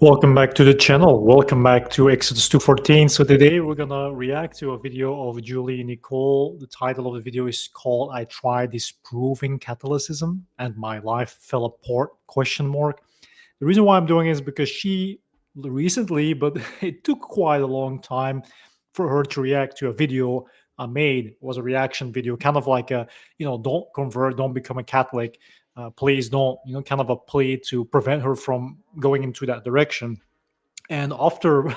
Welcome back to the channel. Welcome back to Exodus 2:14. So today we're gonna react to a video of Julie Nicole. The title of the video is called "I Tried Disproving Catholicism and My Life Fell Apart?" Question mark. The reason why I'm doing it is because she recently, but it took quite a long time for her to react to a video I made. It was a reaction video, kind of like a, don't convert, don't become a Catholic. Please don't, kind of a plea to prevent her from going into that direction. And after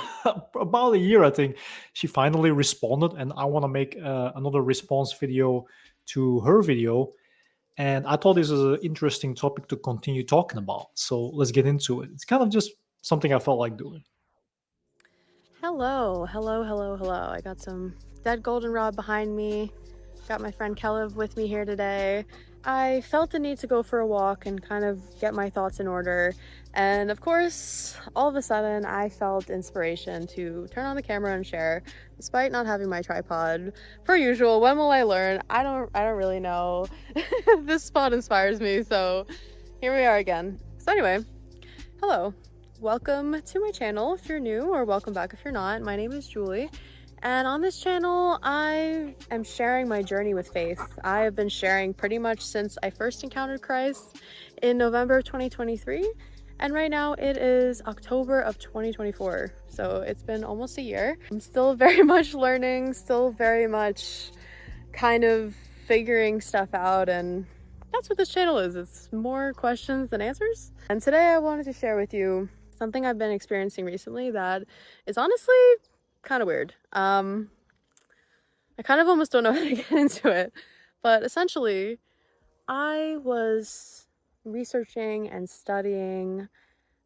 about a year, I think she finally responded, and I want to make another response video to her video. And I thought this was an interesting topic to continue talking about. So let's get into it. It's kind of just something I felt like doing. Hello, hello, hello, hello. I got some dead goldenrod behind me. Got my friend Kelev with me here today. I felt the need to go for a walk and kind of get my thoughts in order. And of course, all of a sudden, I felt inspiration to turn on the camera and share, despite not having my tripod. Per usual, when will I learn? I don't really know. This spot inspires me, so here we are again. So anyway, hello. Welcome to my channel if you're new, or welcome back if you're not. My name is Julie, and on this channel I am sharing my journey with faith. I have been sharing pretty much since I first encountered Christ in November of 2023, and right now it is October of 2024, so it's been almost a year. I'm still very much learning, still very much kind of figuring stuff out, and that's what this channel is. It's more questions than answers. And today I wanted to share with you something I've been experiencing recently that is honestly kind of weird. I kind of almost don't know how to get into it, but essentially I was researching and studying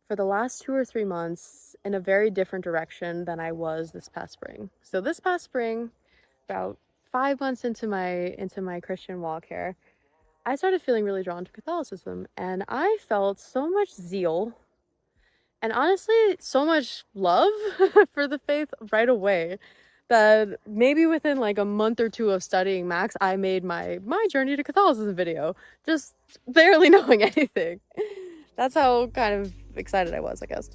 for the last 2 or 3 months in a very different direction than I was this past spring. So this past spring, about 5 months into my Christian walk here, I started feeling really drawn to Catholicism, and I felt so much zeal and honestly so much love for the faith right away that maybe within like a month or two of studying max, I made my journey to Catholicism video, just barely knowing anything. That's how kind of excited I was, I guess.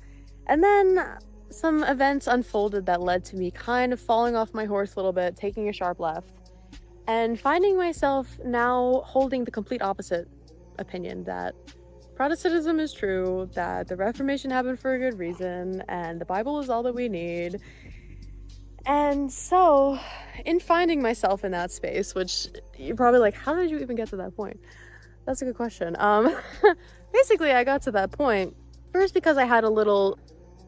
And then some events unfolded that led to me kind of falling off my horse a little bit, taking a sharp left, and finding myself now holding the complete opposite opinion, that Protestantism is true, that the Reformation happened for a good reason, and the Bible is all that we need. And so, in finding myself in that space, which you're probably like, how did you even get to that point? That's a good question. Basically, I got to that point first because I had a little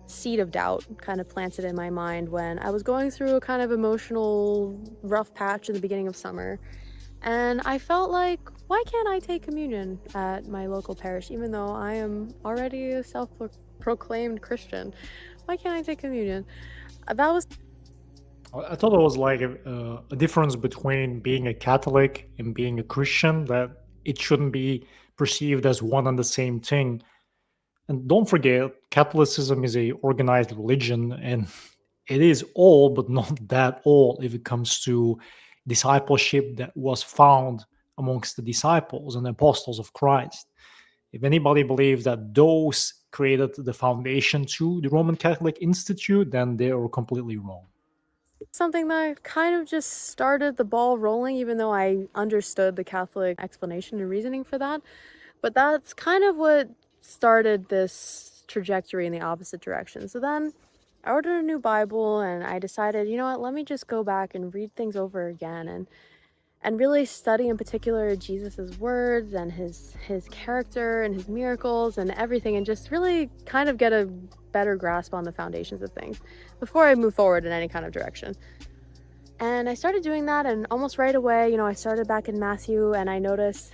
seed of doubt kind of planted in my mind when I was going through a kind of emotional rough patch in the beginning of summer. And I felt like, why can't I take communion at my local parish, even though I am already a self-proclaimed Christian? Why can't I take communion? That was... I thought it was like a difference between being a Catholic and being a Christian, that it shouldn't be perceived as one and the same thing. And don't forget, Catholicism is a organized religion, and it is old, but not that old if it comes to discipleship that was found amongst the disciples and apostles of Christ. If anybody believes that those created the foundation to the Roman Catholic Institute, then they are completely wrong. something that kind of just started the ball rolling, even though I understood the Catholic explanation and reasoning for that. But that's kind of what started this trajectory in the opposite direction. So then I ordered a new Bible, and I decided, you know what, let me just go back and read things over again and really study in particular Jesus's words and his character and his miracles and everything, and just really kind of get a better grasp on the foundations of things before I move forward in any kind of direction. And I started doing that, and almost right away, I started back in Matthew, and I noticed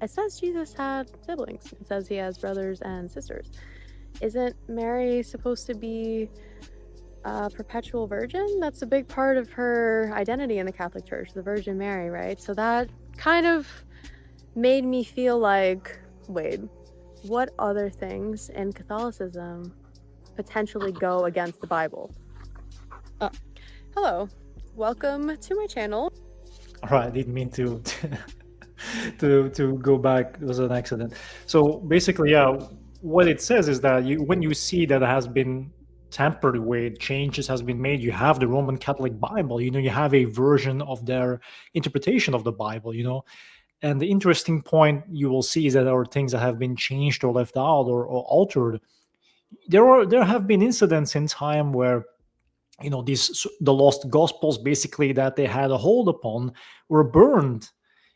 it says Jesus had siblings. It says he has brothers and sisters. Isn't Mary supposed to be a perpetual virgin? That's a big part of her identity in the Catholic Church, the Virgin Mary, right? So that kind of made me feel like, wait, what other things in Catholicism potentially go against the Bible? Hello, welcome to my channel. All right, I didn't mean to go back. It was an accident. So basically, yeah, what it says is that when you see that it has been tampered with, changes has been made, you have the Roman Catholic Bible, you have a version of their interpretation of the Bible, and the interesting point you will see is that there are things that have been changed or left out or altered. There have been incidents in time where these the lost gospels basically that they had a hold upon were burned,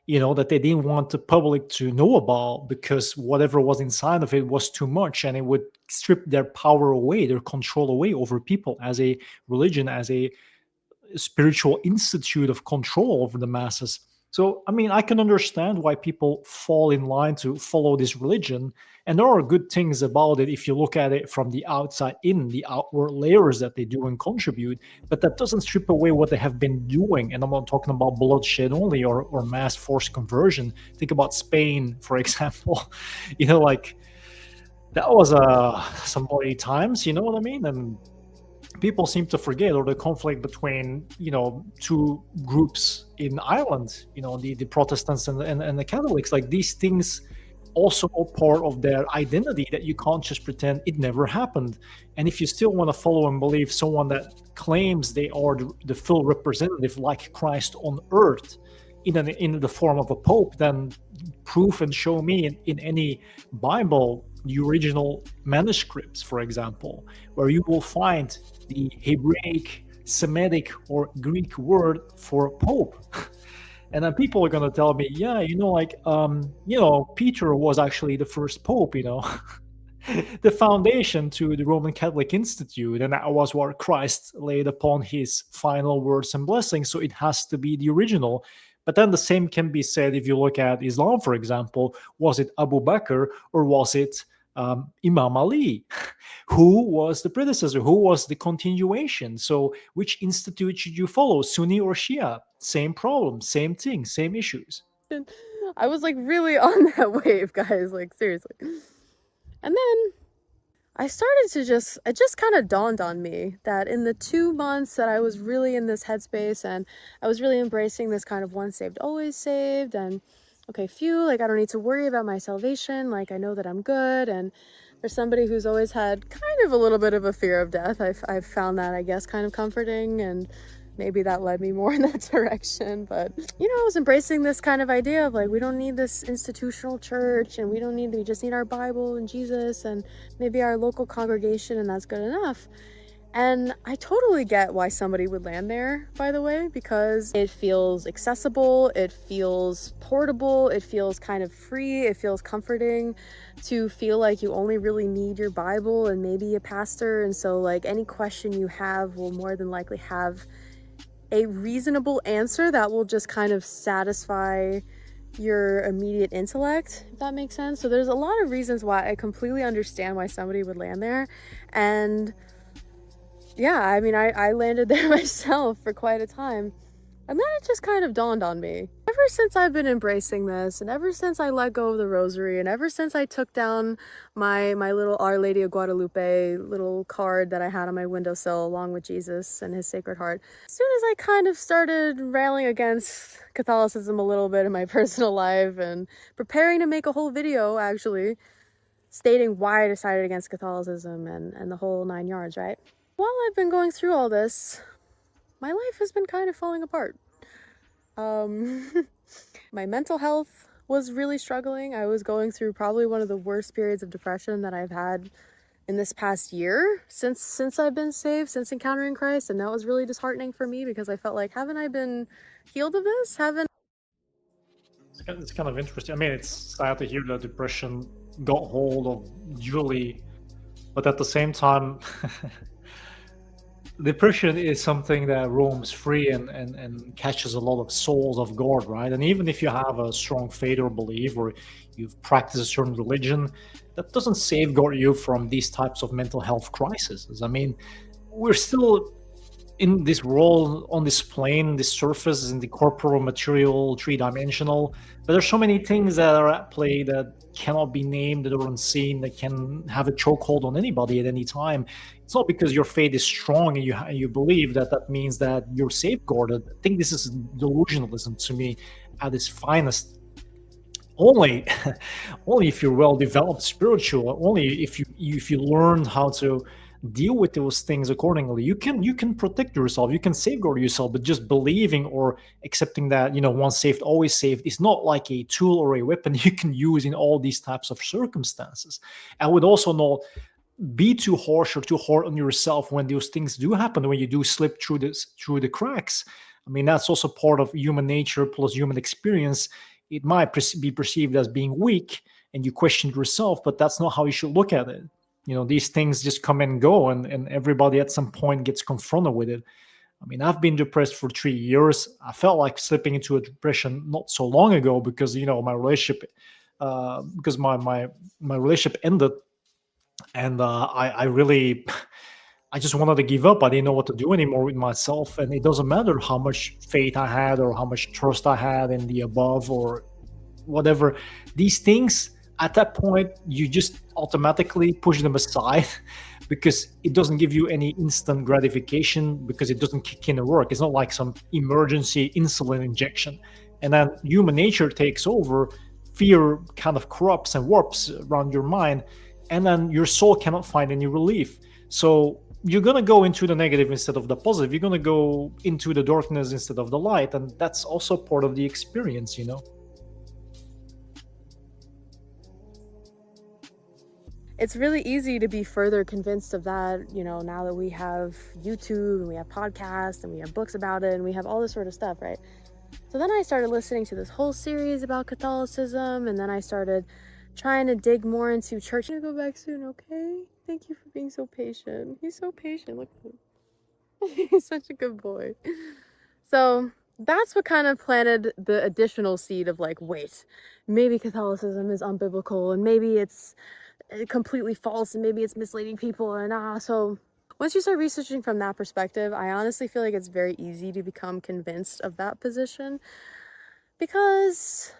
that they didn't want the public to know about because whatever was inside of it was too much, and it would strip their power away, their control away over people as a religion, as a spiritual institute of control over the masses. So, I mean, I can understand why people fall in line to follow this religion. And there are good things about it if you look at it from the outside in, the outward layers that they do and contribute. But that doesn't strip away what they have been doing. And I'm not talking about bloodshed only or mass forced conversion. Think about Spain, for example. Like that was some bloody times, you know what I mean? And people seem to forget, or the conflict between two groups in Ireland, the Protestants and the Catholics. Like these things also are part of their identity that you can't just pretend it never happened. And if you still want to follow and believe someone that claims they are the full representative like Christ on earth in the form of a pope, then prove and show me in any Bible, the original manuscripts, for example, where you will find the Hebraic, Semitic, or Greek word for pope. And then people are going to tell me, yeah, Peter was actually the first pope, the foundation to the Roman Catholic Institute, and that was where Christ laid upon his final words and blessings. So it has to be the original. But then the same can be said if you look at Islam, for example. Was it Abu Bakr or was it Imam Ali? Who was the predecessor? Who was the continuation? So which institute should you follow, Sunni or Shia? Same problem, same thing, same issues. I was like really on that wave, guys, like seriously. And then it just kind of dawned on me that in the 2 months that I was really in this headspace and I was really embracing this kind of once saved, always saved, and okay, phew, like I don't need to worry about my salvation, like I know that I'm good. And for somebody who's always had kind of a little bit of a fear of death, I've found that, I guess, kind of comforting, and maybe that led me more in that direction. But I was embracing this kind of idea of like, we don't need this institutional church, and we just need our Bible and Jesus and maybe our local congregation, and that's good enough. And I totally get why somebody would land there, by the way, because it feels accessible, it feels portable, it feels kind of free, it feels comforting to feel like you only really need your Bible and maybe a pastor. And so like any question you have will more than likely have a reasonable answer that will just kind of satisfy your immediate intellect, if that makes sense. So there's a lot of reasons why I completely understand why somebody would land there. And yeah, I mean, I landed there myself for quite a time. And then it just kind of dawned on me. Ever since I've been embracing this, and ever since I let go of the rosary, and ever since I took down my little Our Lady of Guadalupe little card that I had on my windowsill along with Jesus and his Sacred Heart, as soon as I kind of started railing against Catholicism a little bit in my personal life and preparing to make a whole video, actually, stating why I decided against Catholicism and the whole 9 yards, right? While I've been going through all this, my life has been kind of falling apart. My mental health was really struggling. I was going through probably one of the worst periods of depression that I've had in this past year since I've been saved, since encountering Christ. And that was really disheartening for me because I felt like, haven't I been healed of this? It's kind of interesting. I mean, it's sad to hear that depression got hold of Julie, but at the same time, depression is something that roams free and catches a lot of souls off guard, right? And even if you have a strong faith or belief, or you've practiced a certain religion, that doesn't safeguard you from these types of mental health crises. I mean, we're still in this world, on this plane, this surface, in the corporal, material, three-dimensional, but there's so many things that are at play that cannot be named, that are unseen, that can have a chokehold on anybody at any time. It's not because your faith is strong and you believe that means that you're safeguarded. I think this is delusionalism to me at its finest. only only if you're well developed spiritual, only if you learn how to deal with those things accordingly, you can protect yourself, you can safeguard yourself. But just believing or accepting that, once saved always saved, is not like a tool or a weapon you can use in all these types of circumstances. I would also not be too harsh or too hard on yourself when those things do happen, when you do slip through the cracks. I mean, that's also part of human nature plus human experience. It might be perceived as being weak and you question yourself, but that's not how you should look at it. These things just come and go, and everybody at some point gets confronted with it. I mean, I've been depressed for 3 years. I felt like slipping into a depression not so long ago because my relationship, because my relationship ended, and I really, I just wanted to give up. I didn't know what to do anymore with myself, and it doesn't matter how much faith I had or how much trust I had in the above or whatever. These things, at that point, you just automatically push them aside because it doesn't give you any instant gratification, because it doesn't kick in and work. It's not like some emergency insulin injection. And then human nature takes over. Fear kind of corrupts and warps around your mind, and then your soul cannot find any relief. So you're going to go into the negative instead of the positive. You're going to go into the darkness instead of the light. And that's also part of the experience. It's really easy to be further convinced of that, now that we have YouTube and we have podcasts and we have books about it and we have all this sort of stuff, right? So then I started listening to this whole series about Catholicism, and then I started trying to dig more into church. I'm gonna go back soon, okay? Thank you for being so patient. He's so patient. Look at him. He's such a good boy. So that's what kind of planted the additional seed of like, wait, maybe Catholicism is unbiblical and maybe it's completely false and maybe it's misleading people. And so once you start researching from that perspective, I honestly feel like it's very easy to become convinced of that position because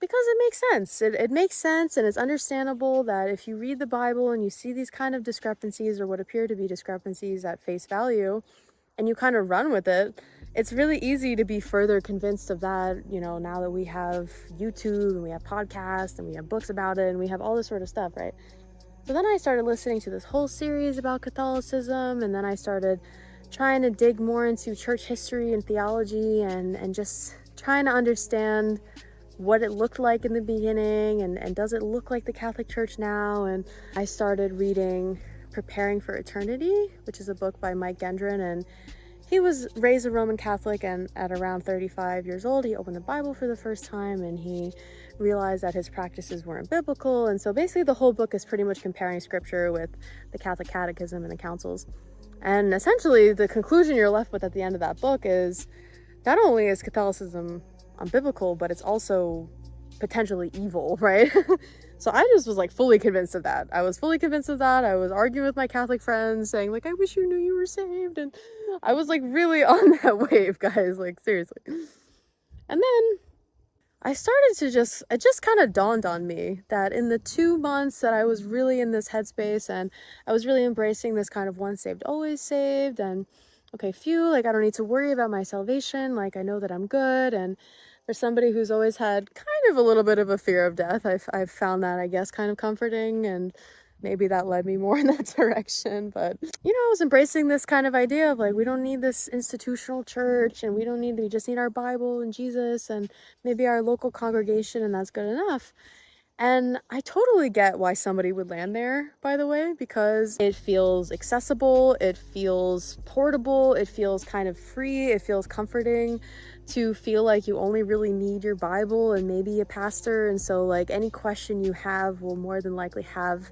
it makes sense. It makes sense, and it's understandable that if you read the Bible and you see these kind of discrepancies or what appear to be discrepancies at face value and you kind of run with it, it's really easy to be further convinced of that, now that we have YouTube and we have podcasts and we have books about it and we have all this sort of stuff, right? So then I started listening to this whole series about Catholicism, and then I started trying to dig more into church history and theology and just trying to understand what it looked like in the beginning and does it look like the Catholic Church now. And I started reading Preparing for Eternity, which is a book by Mike Gendron, and he was raised a Roman Catholic, and at around 35 years old, he opened the Bible for the first time and he realized that his practices weren't biblical. And so basically the whole book is pretty much comparing scripture with the Catholic Catechism and the councils. And essentially the conclusion you're left with at the end of that book is not only is Catholicism unbiblical, but it's also potentially evil, right? So I just was like fully convinced of that. I was fully convinced of that. I was arguing with my Catholic friends saying like, I wish you knew you were saved. And I was like really on that wave, guys, like seriously. And then I started to it just kind of dawned on me that in the 2 months that I was really in this headspace and I was really embracing this kind of once saved, always saved, and okay, phew, like I don't need to worry about my salvation. Like I know that I'm good. And for somebody who's always had kind of a little bit of a fear of death, I've found that, I guess, kind of comforting, and maybe that led me more in that direction. But, I was embracing this kind of idea of like, we don't need this institutional church and we just need our Bible and Jesus and maybe our local congregation, and that's good enough. And I totally get why somebody would land there, by the way, because it feels accessible, it feels portable, it feels kind of free, it feels comforting to feel like you only really need your Bible and maybe a pastor. And so like any question you have will more than likely have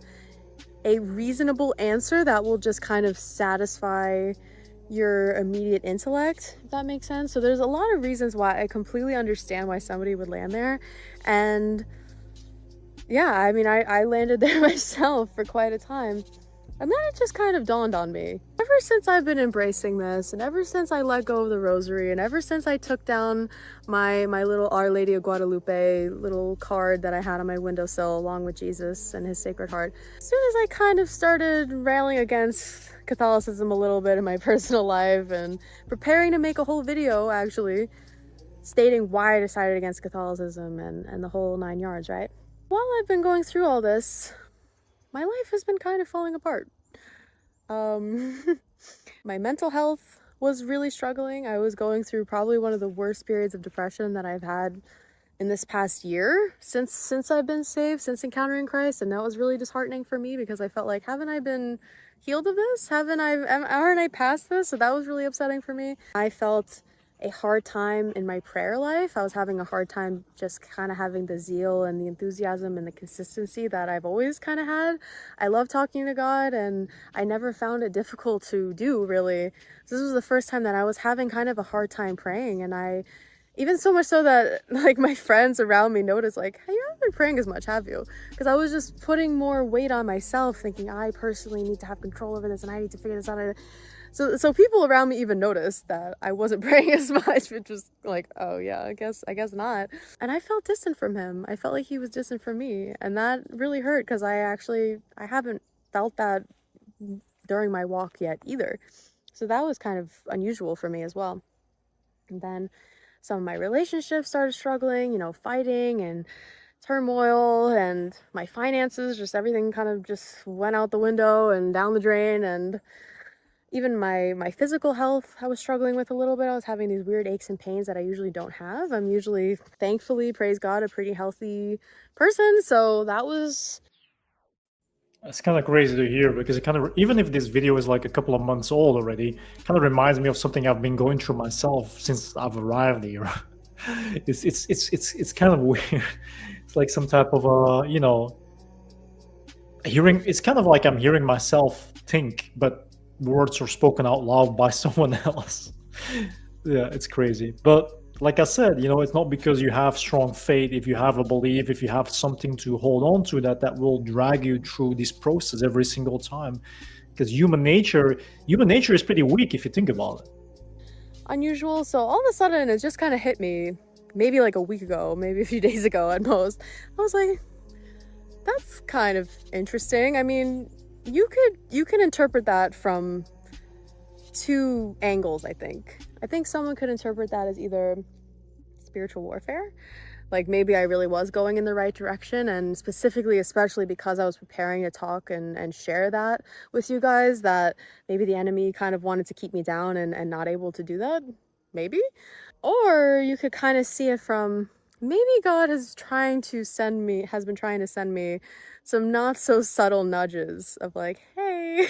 a reasonable answer that will just kind of satisfy your immediate intellect, if that makes sense. So there's a lot of reasons why I completely understand why somebody would land there. And yeah, I mean, I landed there myself for quite a time. And then it just kind of dawned on me. Ever since I've been embracing this, and ever since I let go of the rosary, and ever since I took down my little Our Lady of Guadalupe little card that I had on my windowsill along with Jesus and his Sacred Heart, as soon as I kind of started railing against Catholicism a little bit in my personal life and preparing to make a whole video, actually, stating why I decided against Catholicism and the whole 9 yards, right? While I've been going through all this, my life has been kind of falling apart. My mental health was really struggling. I was going through probably one of the worst periods of depression that I've had in this past year since I've been saved, since encountering Christ, and that was really disheartening for me because I felt like, haven't I been healed of this? Aren't I past this? So that was really upsetting for me. I felt a hard time in my prayer life. I was having a hard time just kind of having the zeal and the enthusiasm and the consistency that I've always kind of had. I love talking to God, and I never found it difficult to do, really. So this was the first time that I was having kind of a hard time praying, and I even so much so that like my friends around me noticed, like, hey, you haven't been praying as much, have you? Because I was just putting more weight on myself, thinking I personally need to have control over this and I need to figure this out. So people around me even noticed that I wasn't praying as much, which was like, oh yeah, I guess not. And I felt distant from him. I felt like he was distant from me, and that really hurt because I haven't felt that during my walk yet either. So that was kind of unusual for me as well. And then some of my relationships started struggling, fighting and turmoil, and my finances, just everything kind of just went out the window and down the drain. And even my physical health, I was struggling with a little bit. I was having these weird aches and pains that I usually don't have. I'm usually, thankfully, praise God, a pretty healthy person. So that was It's kind of crazy to hear because it kind of, even if this video is like a couple of months old already, kind of reminds me of something I've been going through myself since I've arrived here. It's kind of weird. It's like some type of hearing. It's kind of like I'm hearing myself think, but words are spoken out loud by someone else. Yeah, it's crazy. But like I said, it's not because you have strong faith, if you have a belief, if you have something to hold on to, that will drag you through this process every single time. Because human nature is pretty weak if you think about it. unusual. So all of a sudden, it just kind of hit me, maybe like a week ago, maybe a few days ago at most. I was like, that's kind of interesting. I mean, you can interpret that from two angles, I think. I think someone could interpret that as either spiritual warfare, like maybe I really was going in the right direction, and specifically, especially because I was preparing to talk and share that with you guys, that maybe the enemy kind of wanted to keep me down and not able to do that, maybe. Or you could kind of see it from, maybe God has been trying to send me some not so subtle nudges of like, hey,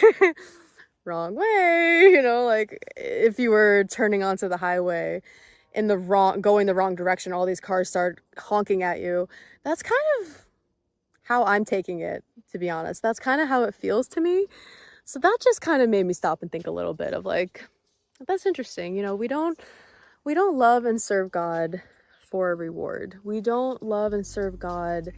wrong way, like if you were turning onto the highway going the wrong direction, all these cars start honking at you. That's kind of how I'm taking it, to be honest. That's kind of how it feels to me. So that just kind of made me stop and think a little bit of like, that's interesting. We don't love and serve God for a reward. We don't love and serve God.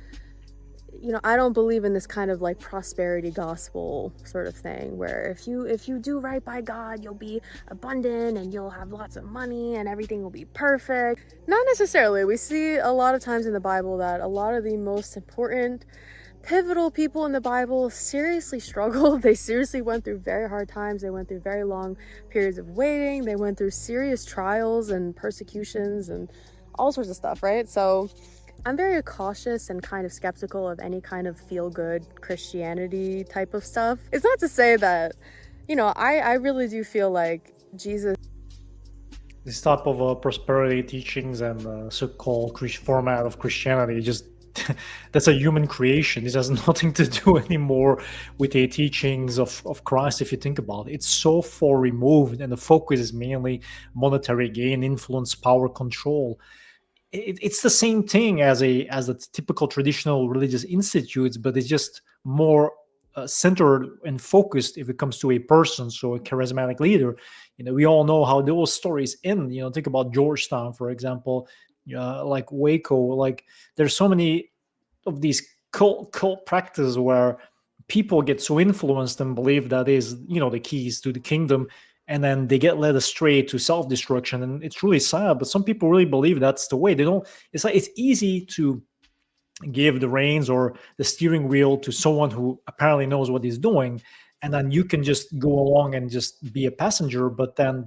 I don't believe in this kind of like prosperity gospel sort of thing where if you do right by God, you'll be abundant and you'll have lots of money and everything will be perfect. Not necessarily. We see a lot of times in the Bible that a lot of the most important pivotal people in the Bible seriously struggled. They seriously went through very hard times. They went through very long periods of waiting. They went through serious trials and persecutions and all sorts of stuff, right? So I'm very cautious and kind of skeptical of any kind of feel-good Christianity type of stuff. It's not to say that, I really do feel like Jesus. This type of prosperity teachings and so-called format of Christianity just that's a human creation. This has nothing to do anymore with the teachings of Christ. If you think about it, it's so far removed, and the focus is mainly monetary gain, influence, power, control. It's the same thing as a typical traditional religious institutes, but it's just more centered and focused if it comes to a person, so a charismatic leader. We all know how those stories end. Think about Georgetown, for example, like Waco. Like there's so many of these cult practices where people get so influenced and believe that is the keys to the kingdom, and then they get led astray to self-destruction. And it's really sad, but some people really believe that's the way. They don't It's like it's easy to give the reins or the steering wheel to someone who apparently knows what he's doing, and then you can just go along and just be a passenger. But then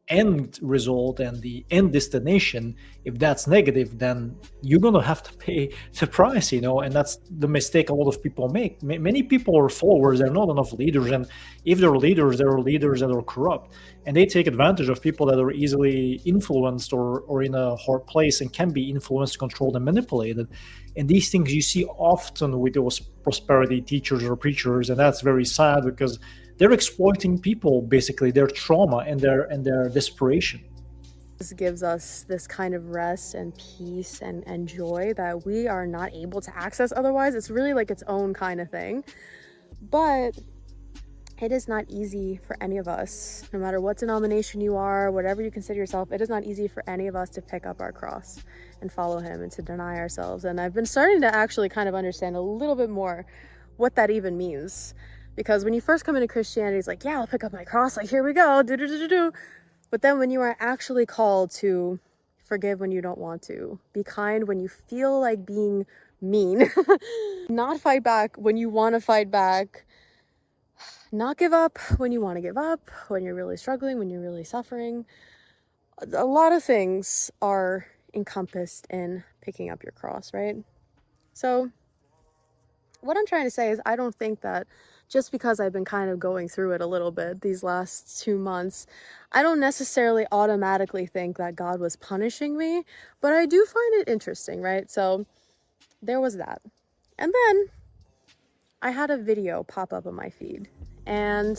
end result and the end destination, if that's negative, then you're gonna have to pay the price, and that's the mistake a lot of people make. Many people are followers, they're not enough leaders, and if they're leaders, there are leaders that are corrupt, and they take advantage of people that are easily influenced or in a hard place and can be influenced, controlled, and manipulated. And these things you see often with those prosperity teachers or preachers, and that's very sad because they're exploiting people, basically their trauma and their desperation. This gives us this kind of rest and peace and joy that we are not able to access otherwise. It's really like its own kind of thing. But it is not easy for any of us, no matter what denomination you are, whatever you consider yourself, it is not easy for any of us to pick up our cross and follow him and to deny ourselves. And I've been starting to actually kind of understand a little bit more what that even means. Because when you first come into Christianity, it's like, yeah, I'll pick up my cross, like, here we go, do. But then when you are actually called to forgive when you don't want to, be kind when you feel like being mean, not fight back when you want to fight back, not give up when you want to give up, when you're really struggling, when you're really suffering. A lot of things are encompassed in picking up your cross, right? So what I'm trying to say is I don't think that just because I've been kind of going through it a little bit these last 2 months, I don't necessarily automatically think that God was punishing me, but I do find it interesting, right? So there was that. And then I had a video pop up on my feed, and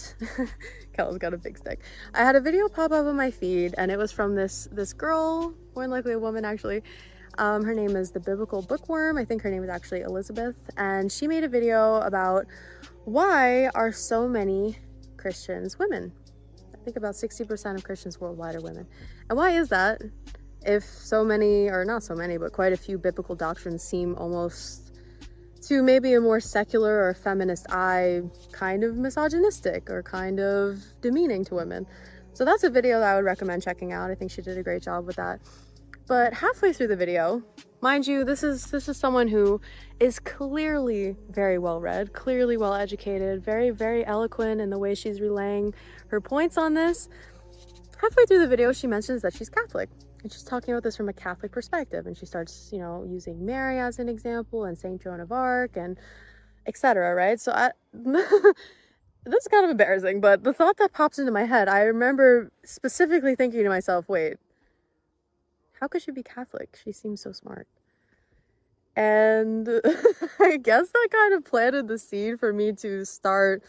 Kel's got a big stick. I had a video pop up on my feed, and it was from this girl, more than likely a woman actually. Her name is the Biblical Bookworm. I think her name is actually Elizabeth, and she made a video about why are so many Christians women. I think about 60% of Christians worldwide are women. And why is that? If so many, or not so many, but quite a few biblical doctrines seem almost, to maybe a more secular or feminist eye, kind of misogynistic or kind of demeaning to women. So that's a video that I would recommend checking out. I think she did a great job with that. But halfway through the video, mind you, this is someone who is clearly very well read, clearly well educated, very, very eloquent in the way she's relaying her points on this. Halfway through the video, she mentions that she's Catholic. And she's talking about this from a Catholic perspective. And she starts, using Mary as an example and Saint Joan of Arc and etc. Right? So this is kind of embarrassing, but the thought that pops into my head, I remember specifically thinking to myself, wait, how could she be Catholic? She seems so smart. And I guess that kind of planted the seed for me to start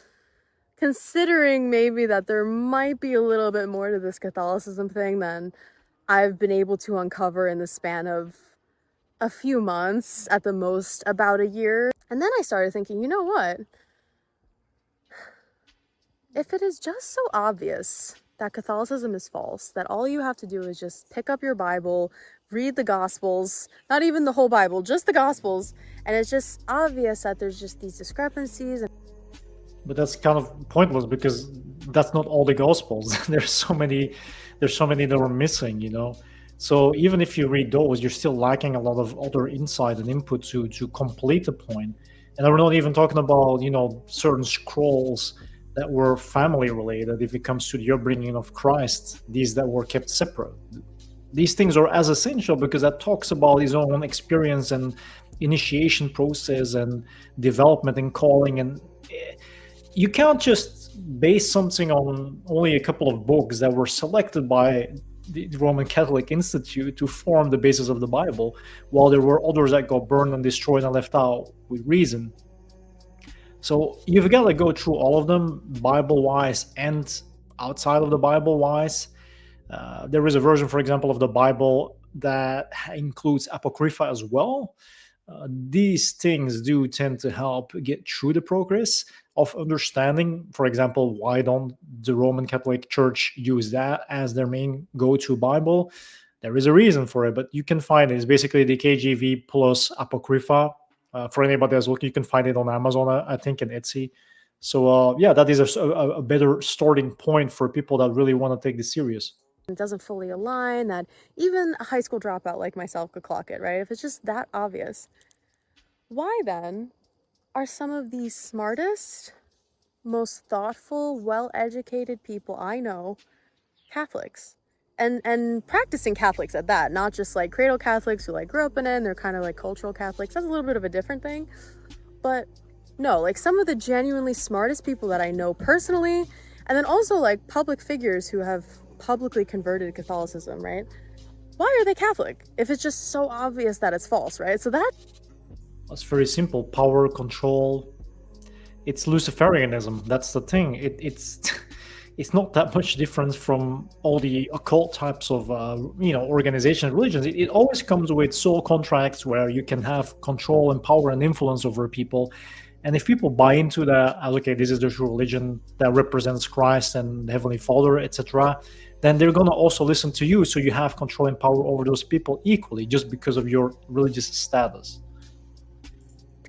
considering maybe that there might be a little bit more to this Catholicism thing than I've been able to uncover in the span of a few months, at the most about a year. And then I started thinking, you know what? If it is just so obvious that Catholicism is false, that all you have to do is just pick up your Bible, read the Gospels, not even the whole Bible, just the Gospels, and it's just obvious that there's just these discrepancies. But that's kind of pointless because that's not all the Gospels. There's so many that are missing. So even if you read those, you're still lacking a lot of other insight and input to complete the point. And we're not even talking about certain scrolls that were family related. If it comes to the upbringing of Christ, these that were kept separate, these things are as essential because that talks about his own experience and initiation process and development and calling. And you can't just base something on only a couple of books that were selected by the Roman Catholic Institute to form the basis of the Bible, while there were others that got burned and destroyed and left out with reason. So you've got to go through all of them, Bible-wise and outside of the Bible-wise. There is a version, for example, of the Bible that includes Apocrypha as well. These things do tend to help get through the progress of understanding, for example, why don't the Roman Catholic Church use that as their main go-to Bible? There is a reason for it, but you can find it. It's basically the KJV plus Apocrypha. For anybody that's looking, you can find it on Amazon, I think, and Etsy. So yeah, that is a better starting point for people that really want to take this serious. It doesn't fully align, that even a high school dropout like myself could clock it, right? If it's just that obvious. Why then are some of the smartest, most thoughtful, well-educated people I know Catholics? and practicing Catholics at that, not just like cradle Catholics who like grew up in it and they're kind of like cultural Catholics. That's a little bit of a different thing. But no, like some of the genuinely smartest people that I know personally, and then also like public figures who have publicly converted to Catholicism, right? Why are they Catholic if it's just so obvious that it's false, right? So It's very simple: power, control. It's Luciferianism. That's the thing. It's it's not that much difference from all the occult types of organization religions. It always comes with soul contracts where you can have control and power and influence over people. And if people buy into that, as okay, this is the true religion that represents Christ and the Heavenly Father, etc., then they're gonna also listen to you. So you have control and power over those people equally, just because of your religious status.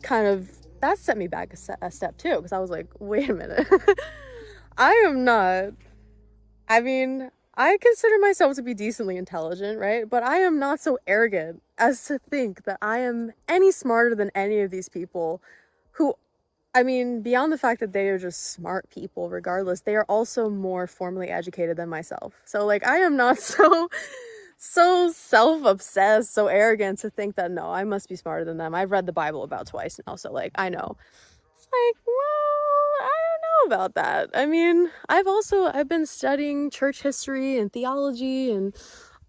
kind of that set me back a step too, because I was like, wait a minute. I am not, I mean, I consider myself to be decently intelligent, right? But I am not so arrogant as to think that I am any smarter than any of these people who, I mean, beyond the fact that they are just smart people, regardless, they are also more formally educated than myself. So, like, I am not so self-obsessed, so arrogant to think that no, I must be smarter than them. I've read the Bible about twice now, so like, I know. It's like, well, I don't know about that. I mean, I've been studying church history and theology and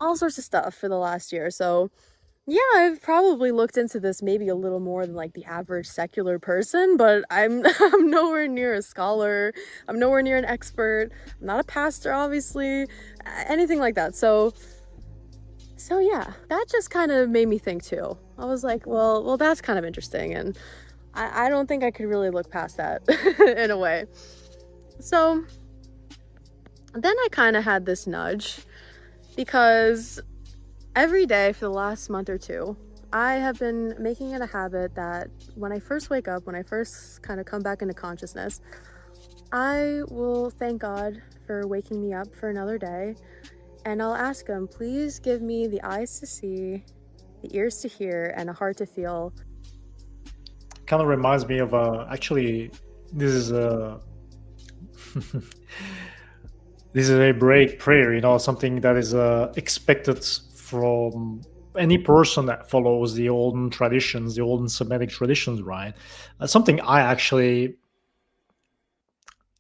all sorts of stuff for the last year. So, yeah, I've probably looked into this maybe a little more than like the average secular person, but I'm I'm nowhere near a scholar. I'm nowhere near an expert. I'm not a pastor, obviously, anything like that. So yeah, that just kind of made me think too. I was like, well, that's kind of interesting, and I don't think I could really look past that in a way. So then I kind of had this nudge because every day for the last month or two, I have been making it a habit that when I first wake up, when I first kind of come back into consciousness, I will thank God for waking me up for another day. And I'll ask him, please give me the eyes to see, the ears to hear, and a heart to feel. Kind of reminds me of actually, this is a this is a break prayer, something that is expected from any person that follows the olden traditions, the olden Semitic traditions, right? Something I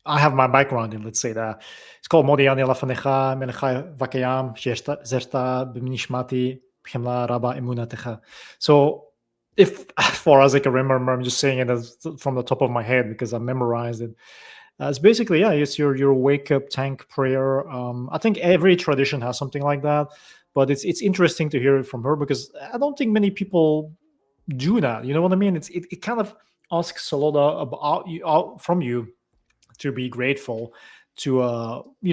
have my background in, let's say that. It's called Modiani Lafanecha Menechai Vakayam Zerta B'Nishmati B'Chemla Rabba Emunatecha. So, if as far as I can remember, I'm just saying it from the top of my head because I memorized it. It's basically, yeah, it's your wake up tank prayer. I think every tradition has something like that, but it's interesting to hear it from her because I don't think many people do that. You know what I mean? It kind of asks a lot about you from you to be grateful to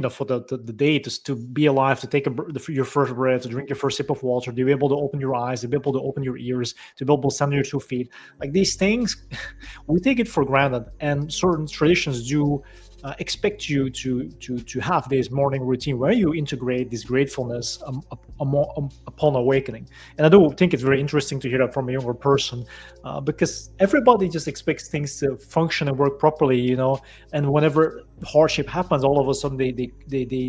for the day, to be alive, to take your first breath, to drink your first sip of water, to be able to open your eyes, to be able to open your ears, to be able to stand on your 2 feet. Like these things, we take it for granted, and certain traditions do expect you to have this morning routine where you integrate this gratefulness upon awakening. And I do think it's very interesting to hear that from a younger person, because everybody just expects things to function and work properly, and whenever hardship happens, all of a sudden they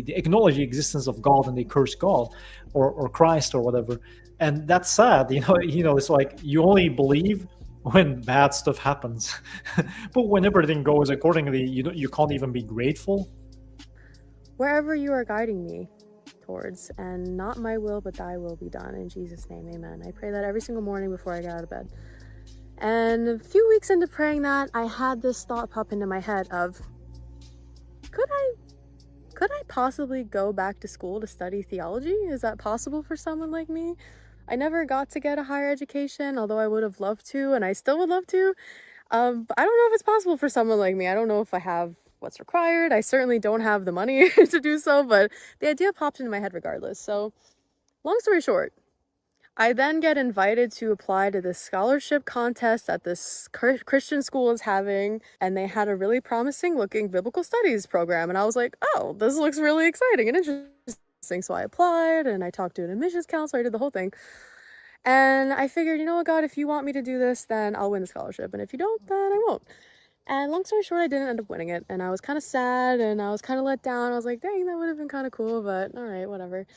acknowledge the existence of God and they curse God or Christ or whatever. And that's sad. It's like you only believe when bad stuff happens. But when everything goes accordingly, you can't even be grateful. Wherever you are guiding me towards, and not my will, but thy will be done. In Jesus' name, amen. I pray that every single morning before I get out of bed. And a few weeks into praying that, I had this thought pop into my head of, could I possibly go back to school to study theology? Is that possible for someone like me? I never got to get a higher education, although I would have loved to, and I still would love to. But I don't know if it's possible for someone like me. I don't know if I have what's required. I certainly don't have the money to do so, but the idea popped into my head regardless. So, long story short, I then get invited to apply to this scholarship contest that this Christian school is having, and they had a really promising looking biblical studies program. And I was like, oh, this looks really exciting and interesting. So I applied and I talked to an admissions counselor. I did the whole thing. And I figured, you know what, God, if you want me to do this, then I'll win the scholarship. And if you don't, then I won't. And long story short, I didn't end up winning it, and I was kind of sad, and I was kind of let down. I was like, dang, that would have been kind of cool, but all right, whatever.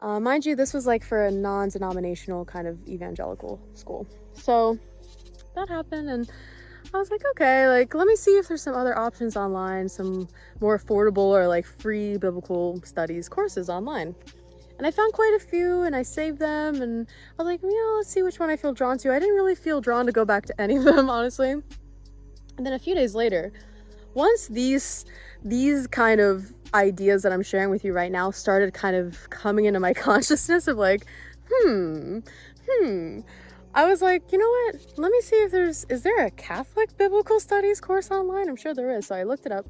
Mind you, this was like for a non-denominational kind of evangelical school. So that happened, and I was like, okay, like, let me see if there's some other options online, some more affordable or like free biblical studies courses online. And I found quite a few, and I saved them, and I was like, let's see which one I feel drawn to. I didn't really feel drawn to go back to any of them, honestly. And then a few days later, once these kind of ideas that I'm sharing with you right now started kind of coming into my consciousness of like, I was like, you know what? Let me see if is there a Catholic biblical studies course online? I'm sure there is. So I looked it up,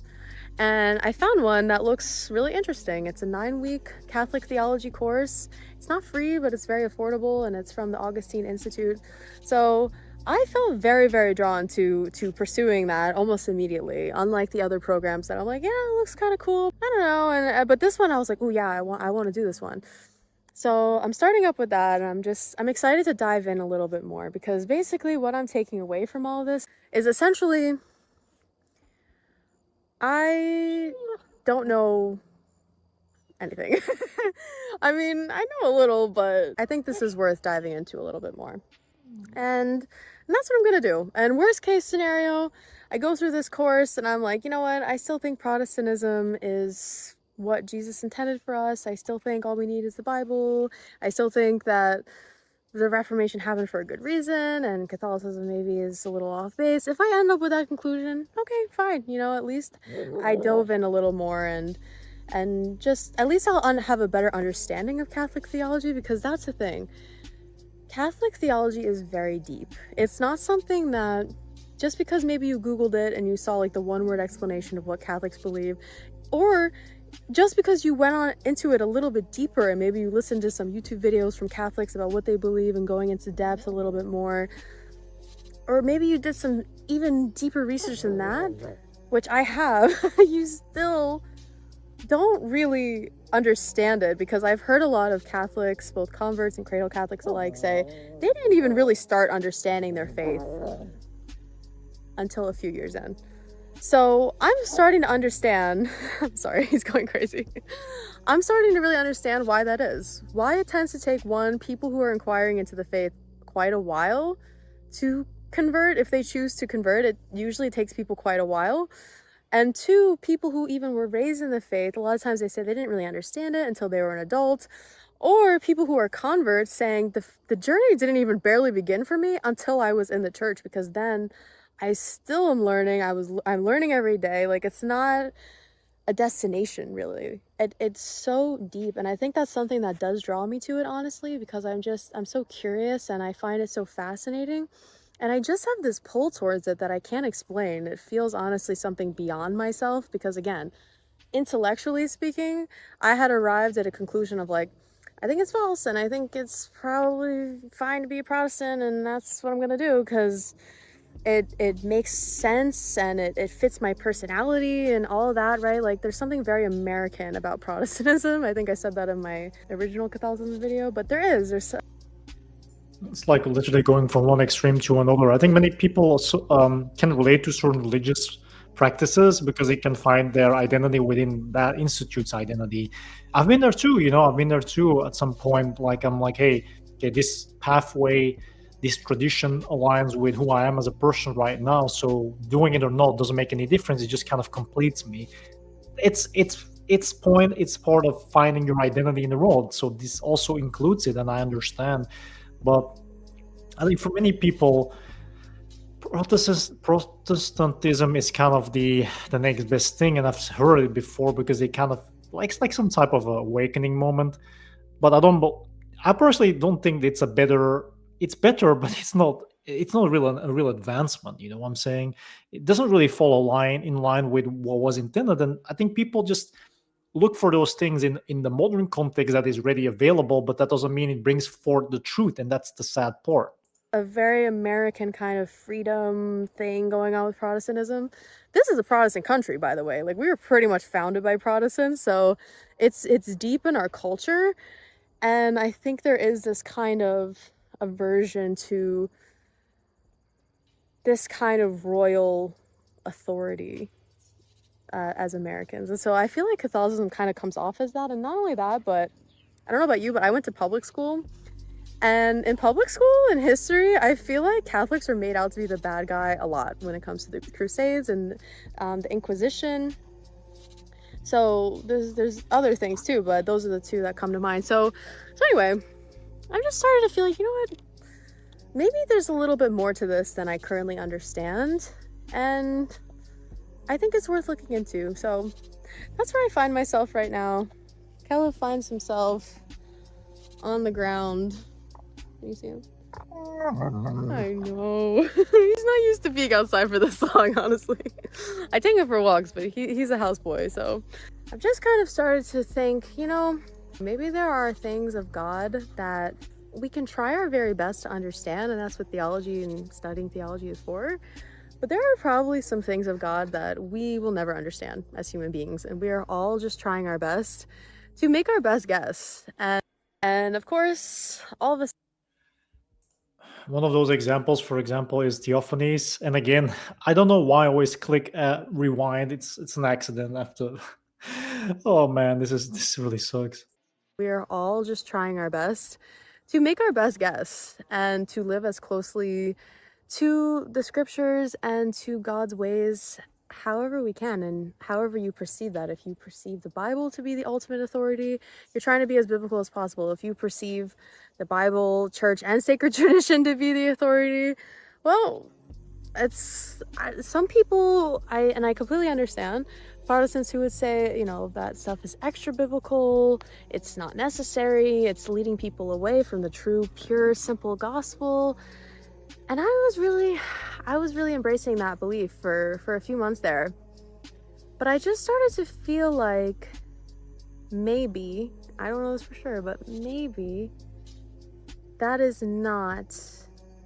and I found one that looks really interesting. It's a 9-week Catholic theology course. It's not free, but it's very affordable, and it's from the Augustine Institute. So I felt very, very drawn to pursuing that almost immediately. Unlike the other programs that I'm like, yeah, it looks kind of cool. I don't know, and but this one I was like, oh yeah, I want to do this one. So I'm starting up with that, and I'm excited to dive in a little bit more, because basically what I'm taking away from all of this is essentially I don't know anything. I mean, I know a little, but I think this is worth diving into a little bit more. And that's what I'm gonna do. And worst case scenario, I go through this course and I'm like, you know what? I still think Protestantism is what Jesus intended for us. I still think all we need is the Bible. I still think that the Reformation happened for a good reason, and Catholicism maybe is a little off base. If I end up with that conclusion, okay, fine. At least I dove in a little more, and just at least I'll have a better understanding of Catholic theology, because that's the thing. Catholic theology is very deep. It's not something that just because maybe you Googled it and you saw like the one-word explanation of what Catholics believe, or just because you went on into it a little bit deeper and maybe you listened to some YouTube videos from Catholics about what they believe and going into depth a little bit more, or maybe you did some even deeper research than that, which I have, you still don't really understand it, because I've heard a lot of Catholics, both converts and cradle Catholics alike, say they didn't even really start understanding their faith until a few years in. So I'm starting to understand, I'm sorry, he's going crazy. I'm starting to really understand why that is. Why it tends to take, one, people who are inquiring into the faith quite a while to convert. If they choose to convert, it usually takes people quite a while. And two, people who even were raised in the faith, a lot of times they say they didn't really understand it until they were an adult. Or people who are converts saying the journey didn't even barely begin for me until I was in the church, because then I still am learning. I'm learning every day. Like, it's not a destination, really. It's so deep, and I think that's something that does draw me to it, honestly, because I'm so curious and I find it so fascinating. And I just have this pull towards it that I can't explain. It feels honestly something beyond myself, because again, intellectually speaking, I had arrived at a conclusion of like, I think it's false, and I think it's probably fine to be a Protestant, and that's what I'm gonna do, because it makes sense, and it fits my personality and all of that, right? Like, there's something very American about Protestantism. I think I said that in my original Catholicism video, but there's It's like literally going from one extreme to another. I think many people also can relate to certain religious practices because they can find their identity within that institute's identity. I've been there too, I've been there too at some point. Like, I'm like, hey, okay, this pathway, this tradition aligns with who I am as a person right now. So doing it or not doesn't make any difference. It just kind of completes me. It's part of finding your identity in the world. So this also includes it, and I understand. But I think for many people, Protestantism is kind of the next best thing, and I've heard it before because they kind of like it's like some type of awakening moment. But I personally don't think it's a better. It's better, but it's not. It's not a real advancement. You know what I'm saying? It doesn't really follow in line with what was intended, and I think people just look for those things in the modern context that is ready available, but that doesn't mean it brings forth the truth, and that's the sad part. a very American kind of freedom thing going on with Protestantism. This is a Protestant country, by the way. Like, we were pretty much founded by Protestants, so it's deep in our culture. And I think there is this kind of aversion to this kind of royal authority as Americans. And so I feel like Catholicism kind of comes off as that. And not only that, but I don't know about you, but I went to public school. And in public school and history, I feel like Catholics are made out to be the bad guy a lot when it comes to the Crusades and the Inquisition. So there's other things too, but those are the two that come to mind. So anyway, I'm just starting to feel like, you know what? Maybe there's a little bit more to this than I currently understand. And I think it's worth looking into. So that's where I find myself right now. Caleb finds himself on the ground. Can you see him? I know. He's not used to being outside for this long, honestly. I take him for walks, but he's a houseboy, so I've just kind of started to think, you know, maybe there are things of God that we can try our very best to understand, and that's what theology and studying theology is for. But there are probably some things of God that we will never understand as human beings, and we are all just trying our best to make our best guess. And of course, all of us. One of those examples, for example, is theophanies. And again, I don't know why I always click rewind. It's an accident after. Oh man, this really sucks. We are all just trying our best to make our best guess and to live as closely to the scriptures and to God's ways however we can, and however you perceive that. If you perceive the Bible to be the ultimate authority, you're trying to be as biblical as possible. If you perceive the Bible, church, and sacred tradition to be the authority, well, it's some people, I completely understand Protestants who would say, you know, that stuff is extra biblical, it's not necessary, it's leading people away from the true, pure, simple gospel. And I was really embracing that belief for a few months there. But I just started to feel like maybe, I don't know this for sure, but maybe that is not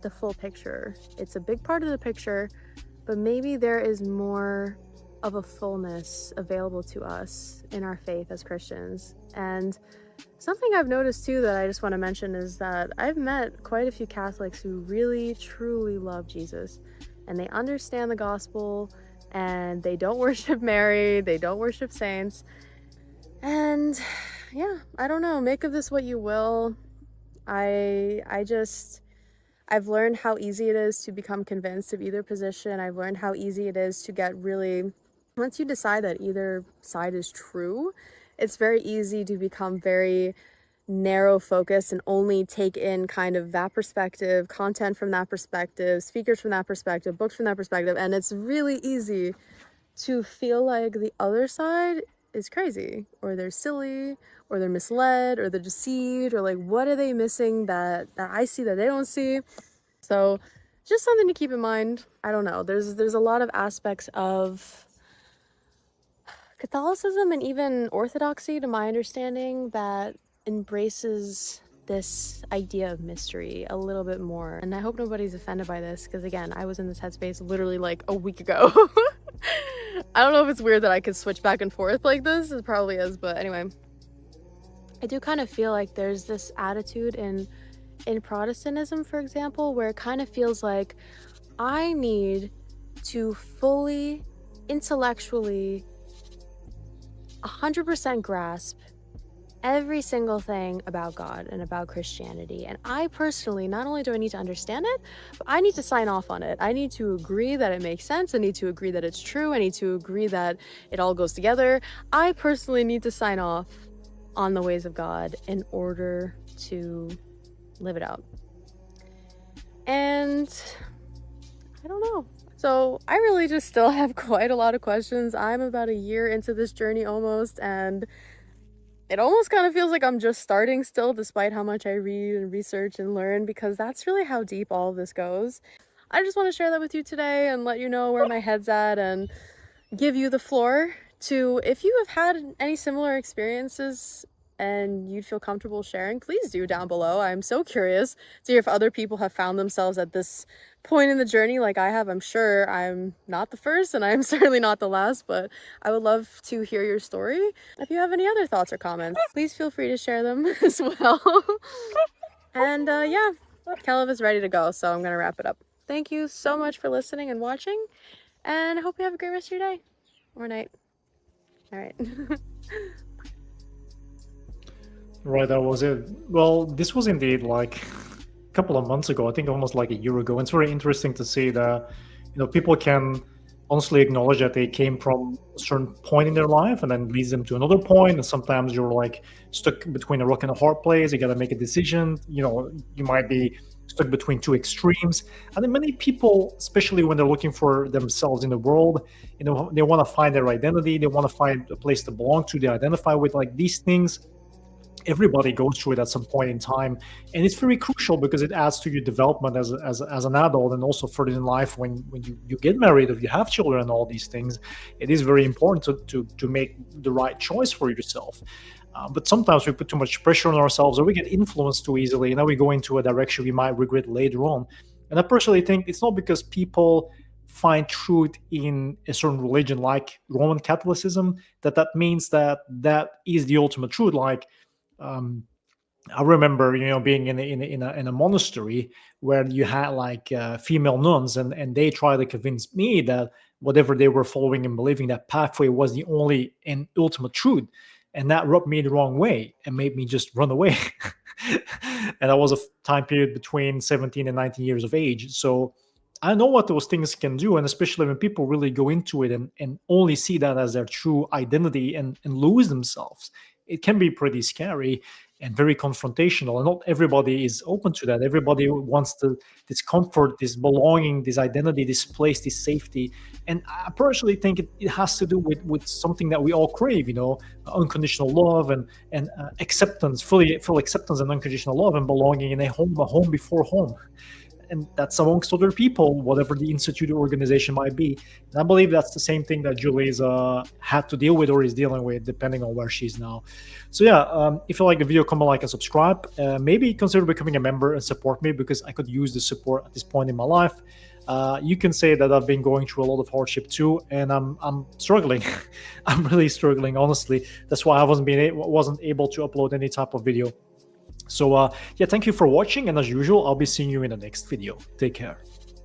the full picture. It's a big part of the picture, but maybe there is more of a fullness available to us in our faith as Christians. And something I've noticed too that I just want to mention is that I've met quite a few Catholics who really truly love Jesus, and they understand the gospel, and they don't worship Mary, they don't worship saints. And yeah, I don't know, make of this what you will. I've learned how easy it is to become convinced of either position. I've learned how easy it is to get really, once you decide that either side is true, it's very easy to become very narrow focused and only take in kind of that perspective, content from that perspective, speakers from that perspective, books from that perspective. And it's really easy to feel like the other side is crazy, or they're silly, or they're misled, or they're deceived, or like, what are they missing that I see that they don't see? So just something to keep in mind. I don't know, there's a lot of aspects of Catholicism and even Orthodoxy, to my understanding, that embraces this idea of mystery a little bit more. And I hope nobody's offended by this, because again, I was in this headspace literally like a week ago. I don't know if it's weird that I could switch back and forth like this. It probably is, but anyway. I do kind of feel like there's this attitude in Protestantism, for example, where it kind of feels like I need to fully, intellectually, 100% grasp every single thing about God and about Christianity. And I personally, not only do I need to understand it, but I need to sign off on it. I need to agree that it makes sense. I need to agree that it's true. I need to agree that it all goes together. I personally need to sign off on the ways of God in order to live it out. And I don't know. So I really just still have quite a lot of questions. I'm about a year into this journey almost, and it almost kind of feels like I'm just starting still, despite how much I read and research and learn, because that's really how deep all of this goes. I just want to share that with you today and let you know where my head's at, and give you the floor to, if you have had any similar experiences and you'd feel comfortable sharing, please do down below. I'm so curious to hear if other people have found themselves at this point in the journey like I have. I'm sure I'm not the first, and I'm certainly not the last, but I would love to hear your story. If you have any other thoughts or comments, please feel free to share them as well. And yeah, Caleb is ready to go, so I'm gonna wrap it up. Thank you so much for listening and watching, and I hope you have a great rest of your day or night. All right. Right, that was it. Well, this was indeed like a couple of months ago, I think almost like a year ago. It's very interesting to see that, people can honestly acknowledge that they came from a certain point in their life and then leads them to another point. And sometimes you're like stuck between a rock and a hard place. You got to make a decision. You might be stuck between two extremes. And then many people, especially when they're looking for themselves in the world, they want to find their identity. They want to find a place to belong to. They identify with like these things. Everybody goes through it at some point in time, and it's very crucial because it adds to your development as an adult, and also further in life when you get married or you have children and all these things. It is very important to make the right choice for yourself. But sometimes we put too much pressure on ourselves, or we get influenced too easily, and then we go into a direction we might regret later on. And I personally think it's not because people find truth in a certain religion like Roman Catholicism that means that is the ultimate truth. Like, um, I remember, being in a monastery where you had like female nuns, and they tried to convince me that whatever they were following and believing, that pathway was the only and ultimate truth, and that rubbed me the wrong way and made me just run away. And that was a time period between 17 and 19 years of age. So I know what those things can do, and especially when people really go into it and only see that as their true identity and lose themselves, it can be pretty scary and very confrontational. And not everybody is open to that. Everybody wants this comfort, this belonging, this identity, this place, this safety. And I personally think it has to do with something that we all crave, unconditional love and acceptance, full acceptance and unconditional love and belonging in a home before home. And that's amongst other people, whatever the institute or organization might be. And I believe that's the same thing that Julie's had to deal with or is dealing with, depending on where she's now. So yeah, if you like the video, comment, like, and subscribe. Maybe consider becoming a member and support me, because I could use the support at this point in my life. You can say that I've been going through a lot of hardship too, and I'm struggling. I'm really struggling, honestly. That's why I wasn't able to upload any type of video. So yeah, thank you for watching, and as usual, I'll be seeing you in the next video. Take care.